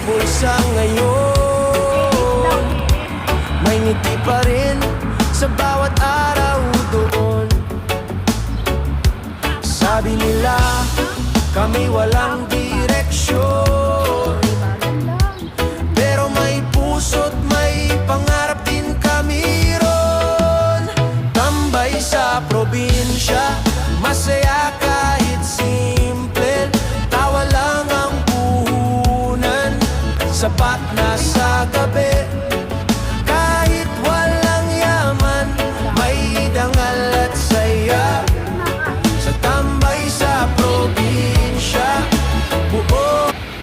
bulsa ngayon. May ngiti pa rin sa bawat araw doon. Sabi nila, kami walang direksyon, pero may puso't may pangarap din kami ron. Tambay sa probinsya, masaya kahit simple, tawa lang ang puhunan, sapat